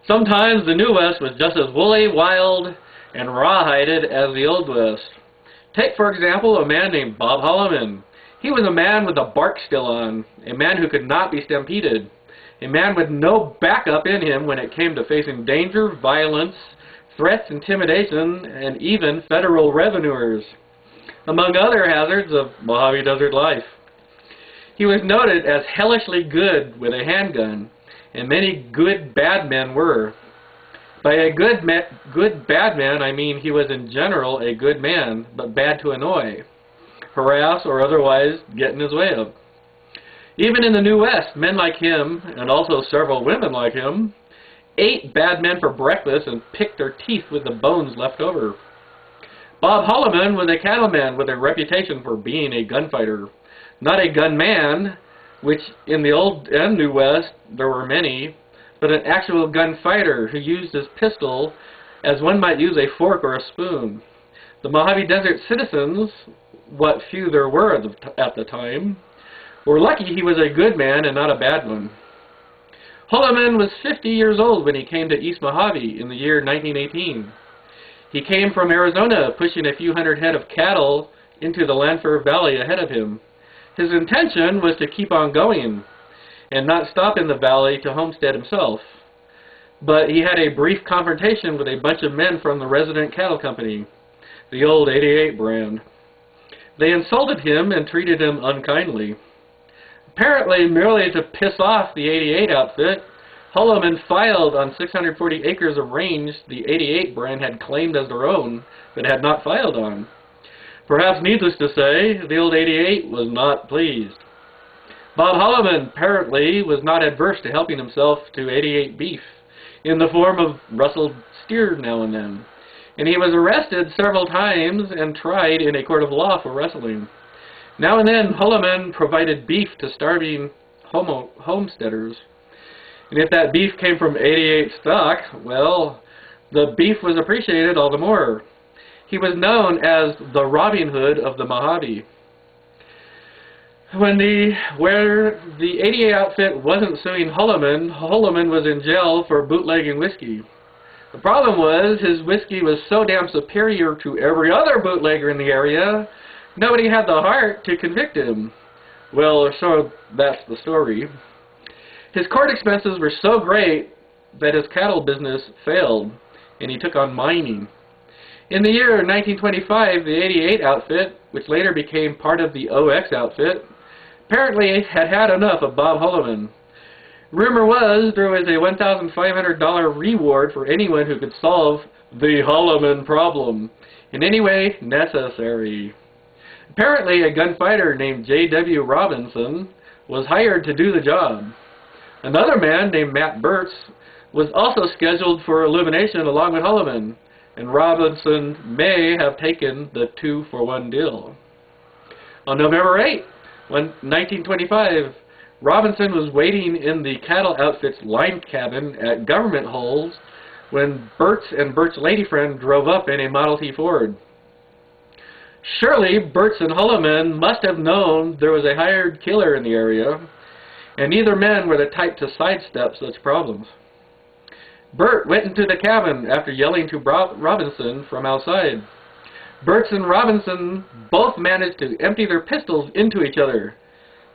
Sometimes the New West was just as woolly, wild, and rawhided as the Old West. Take, for example, a man named Bob Hollimon. He was a man with the bark still on, a man who could not be stampeded, a man with no backup in him when it came to facing danger, violence, threats, intimidation, and even federal revenuers, among other hazards of Mojave Desert life. He was noted as hellishly good with a handgun, and many good bad men were. By a good bad man, I mean he was in general a good man, but bad to annoy, harass, or otherwise get in his way of. Even in the New West, men like him, and also several women like him, ate bad men for breakfast and picked their teeth with the bones left over. Bob Hollimon was a cattleman with a reputation for being a gunfighter. Not a gunman, which in the Old and New West there were many, but an actual gunfighter who used his pistol as one might use a fork or a spoon. The Mojave Desert citizens, what few there were at the time, were lucky he was a good man and not a bad one. Hollimon was 50 years old when he came to East Mojave in the year 1918. He came from Arizona, pushing a few hundred head of cattle into the Lanfair Valley ahead of him. His intention was to keep on going and not stop in the valley to homestead himself. But he had a brief confrontation with a bunch of men from the resident cattle company, the old 88 brand. They insulted him and treated him unkindly. Apparently, merely to piss off the 88 outfit, Hollimon filed on 640 acres of range the 88 brand had claimed as their own, but had not filed on. Perhaps needless to say, the old 88 was not pleased. Bob Hollimon apparently was not adverse to helping himself to 88 beef, in the form of rustled steer now and then, and he was arrested several times and tried in a court of law for rustling. Now and then, Hollimon provided beef to starving homesteaders. And if that beef came from 88 stock, well, the beef was appreciated all the more. He was known as the Robin Hood of the Mojave. Where the 88 outfit wasn't suing Hollimon, Hollimon was in jail for bootlegging whiskey. The problem was his whiskey was so damn superior to every other bootlegger in the area, nobody had the heart to convict him. Well, so that's the story. His court expenses were so great that his cattle business failed, and he took on mining. In the year 1925, the 88 outfit, which later became part of the OX outfit, apparently had had enough of Bob Hollimon. Rumor was there was a $1,500 reward for anyone who could solve the Hollimon problem in any way necessary. Apparently, a gunfighter named J.W. Robinson was hired to do the job. Another man named Matt Burtz was also scheduled for elimination along with Hollimon, and Robinson may have taken the 2-for-1 deal. On November 8, 1925, Robinson was waiting in the cattle outfit's line cabin at Government Holes when Burtz and Burtz's lady friend drove up in a Model T Ford. Surely, Burtz and Hollimon must have known there was a hired killer in the area, and neither men were the type to sidestep such problems. Burt went into the cabin after yelling to Robinson from outside. Burtz and Robinson both managed to empty their pistols into each other.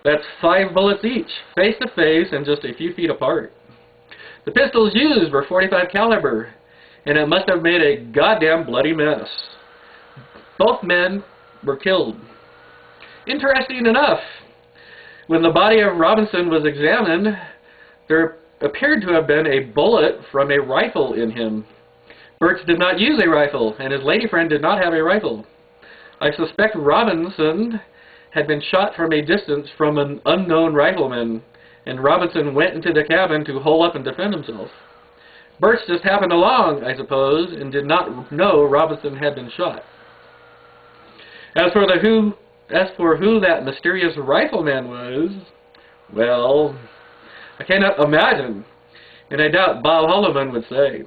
That's 5 bullets each, face to face and just a few feet apart. The pistols used were .45 caliber, and it must have made a goddamn bloody mess. Both men were killed. Interesting enough, when the body of Robinson was examined, there appeared to have been a bullet from a rifle in him. Burtz did not use a rifle, and his lady friend did not have a rifle. I suspect Robinson had been shot from a distance from an unknown rifleman, and Robinson went into the cabin to hole up and defend himself. Burtz just happened along, I suppose, and did not know Robinson had been shot. As for who that mysterious rifleman was, well, I cannot imagine, and I doubt Bob Hollimon would say.